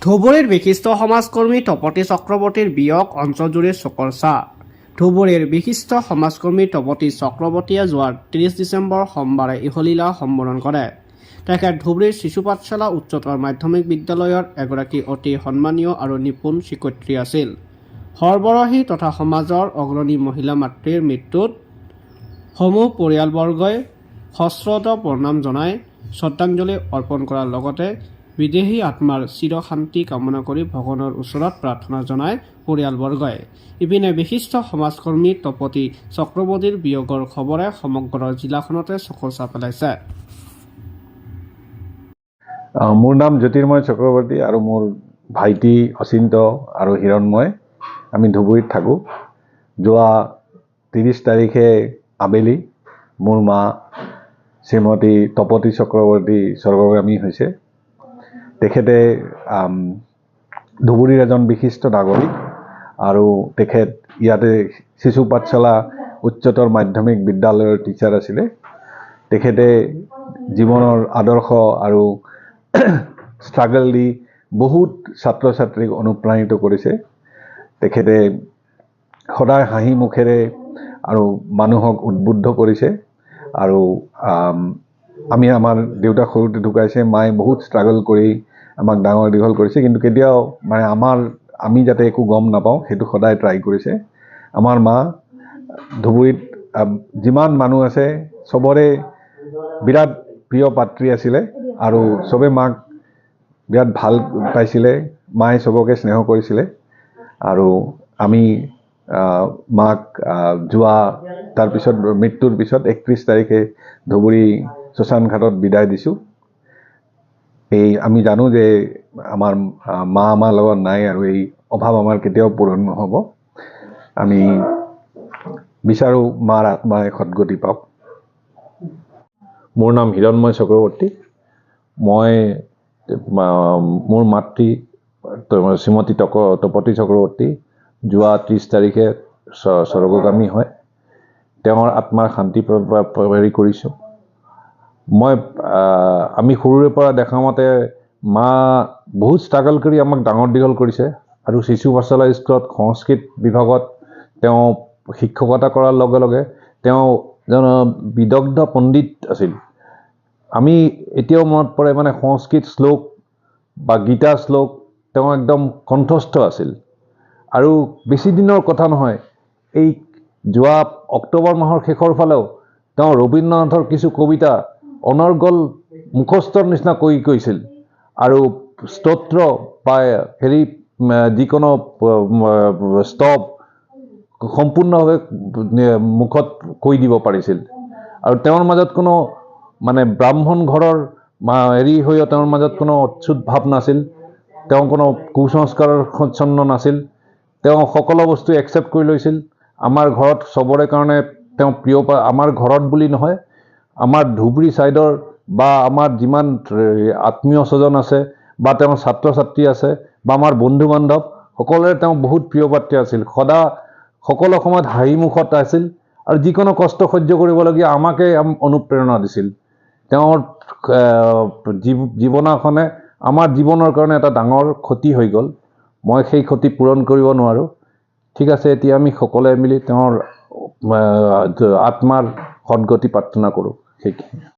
ধুবুৰীৰ বিশিষ্ট সমাজকৰ্মী তপতী চক্ৰৱৰ্তীৰ বিয়োগ অঞ্চলজুৰি চকৰ ছাঁ। ধুবুৰীৰ বিশিষ্ট সমাজকৰ্মী তপতী চক্ৰৱৰ্তীয়ে যোৱা 30 ডিচেম্বৰ সোমবাৰে ইহলীলা সম্বোধন কৰে। তেখেত ধুবুৰীৰ শিশু পাঠশালা উচ্চতৰ মাধ্যমিক বিদ্যালয়ৰ এগৰাকী অতি সন্মানীয় আৰু নিপুণ শিক্ষয়িত্ৰী আছিল। সৰ্বৰাহী তথা সমাজৰ অগ্ৰণী মহিলা মাতৃৰ মৃত্যুত সমূহ পৰিয়ালবৰ্গই সশ্ৰদ্ধ প্ৰণাম জনাই শ্ৰদ্ধাঞ্জলি অৰ্পণ কৰাৰ লগতে বিদেহী আত্মাৰ চিৰশান্তি কামনা কৰি ভগৱানৰ ওচৰত প্ৰাৰ্থনা জনায় পৰিয়ালবৰ্গই। ইপিনে বিশিষ্ট সমাজকৰ্মী তপতী চক্ৰৱৰ্তীৰ বিয়োগৰ খবৰে সমগ্ৰ জিলাখনতে চকুৰ ছাঁ পেলাইছে। মোৰ নাম জ্যোতিৰ্ময় চক্ৰৱৰ্তী আৰু মোৰ ভাইটি অচিন্ত আৰু হিৰণময়। আমি ধুবুৰীত থাকোঁ। যোৱা 30 তাৰিখে আবেলি মোৰ মা শ্ৰীমতী তপতী চক্ৰৱৰ্তী স্বৰ্গগামী হৈছে। তেখেতে ধুবুৰীৰ এজন বিশিষ্ট নাগৰিক আৰু তেখেত ইয়াতে শিশু পাঠশালা উচ্চতৰ মাধ্যমিক বিদ্যালয়ৰ টিচাৰ আছিলে। তেখেতে জীৱনৰ আদৰ্শ আৰু ষ্ট্ৰাগল দি বহুত ছাত্ৰ ছাত্ৰীক অনুপ্ৰাণিত কৰিছে। তেখেতে সদায় হাঁহি মুখেৰে আৰু মানুহক উদ্বুদ্ধ কৰিছে। আৰু আমি আমাৰ দেউতা সৰুতে ঢুকাইছে, মায়ে বহুত ষ্ট্ৰাগল কৰি আমাক ডাঙৰ দীঘল কৰিছে, কিন্তু কেতিয়াও আমি যাতে একো গম নাপাওঁ সেইটো সদায় ট্ৰাই কৰিছে। আমাৰ মা ধুবুৰীত যিমান মানুহ আছে চবৰে বিৰাট প্ৰিয় পাত্ৰী আছিলে আৰু চবে মাক বিৰাট ভাল পাইছিলে। মায়ে চবকে স্নেহ কৰিছিলে আৰু আমি মাক যোৱা তাৰপিছত মৃত্যুৰ পিছত 31 তাৰিখে ধুবুৰী শ্মশান ঘাটত বিদায় দিছোঁ। আমি জানো যে আমাৰ মা আমাৰ লগত নাই আৰু এই অভাৱ আমাৰ কেতিয়াও পূৰণ নহ'ব। আমি বিচাৰোঁ মাৰ আত্মাই সদ্গতি পাওক। মোৰ নাম হিৰণময় চক্ৰৱৰ্তী। মই মোৰ মাতৃ শ্ৰীমতী তপতী চক্ৰৱৰ্তী যোৱা 30 তাৰিখে স্বৰ্গগামী হয়। তেওঁৰ আত্মাৰ শান্তি হেৰি কৰিছোঁ। আমি সৰুৰে পৰা দেখা মতে মা বহুত ষ্ট্ৰাগল কৰি আমাক ডাঙৰ দীঘল কৰিছে আৰু শিশু পাঠশালা স্কুলত সংস্কৃত বিভাগত তেওঁ শিক্ষকতা কৰাৰ লগে লগে তেওঁ এজন বিদগ্ধ পণ্ডিত আছিল। আমি এতিয়াও মনত পৰে সংস্কৃত শ্লোক বা গীতা শ্লোক তেওঁ একদম কণ্ঠস্থ আছিল। আৰু বেছি দিনৰ কথা নহয়, এই যোৱা অক্টোবৰ মাহৰ শেষৰ ফালেও তেওঁ ৰবীন্দ্ৰনাথৰ কিছু কবিতা অনৰ্গল মুখস্থৰ নিচিনা কৈছিল আৰু স্তোত্ৰ বা যিকোনো স্তব সম্পূৰ্ণভাৱে মুখত কৈ দিব পাৰিছিল। আৰু তেওঁৰ মাজত কোনো ব্ৰাহ্মণ ঘৰৰ হৈও তেওঁৰ মাজত কোনো অচ্যুত ভাৱ নাছিল। তেওঁ কোনো কুসংস্কাৰৰ সচ্ছন্ন নাছিল। তেওঁ সকলো বস্তু একচেপ্ট কৰি লৈছিল। আমাৰ ঘৰত চবৰে কাৰণে তেওঁ প্ৰিয়। আমাৰ ঘৰত বুলি নহয়, আমাৰ ধুবুৰী ছাইডৰ বা আমাৰ যিমান আত্মীয় স্বজন আছে বা তেওঁৰ ছাত্ৰ ছাত্ৰী আছে বা আমাৰ বন্ধু বান্ধৱ সকলোৰে তেওঁ বহুত প্ৰিয় পাত্ৰী আছিল। সকলো সময়ত হাঁহি মুখত আছিল আৰু যিকোনো কষ্ট সহ্য কৰিবলগীয়া আমাকে অনুপ্ৰেৰণা দিছিল। তেওঁৰ জীৱনাখনে আমাৰ জীৱনৰ কাৰণে এটা ডাঙৰ ক্ষতি হৈ গ'ল। মই সেই ক্ষতি পূৰণ কৰিব নোৱাৰোঁ। ঠিক আছে, এতিয়া আমি সকলোৱে মিলি তেওঁৰ আত্মাৰ সদ্গতি প্ৰাৰ্থনা কৰোঁ। সেইখিনি।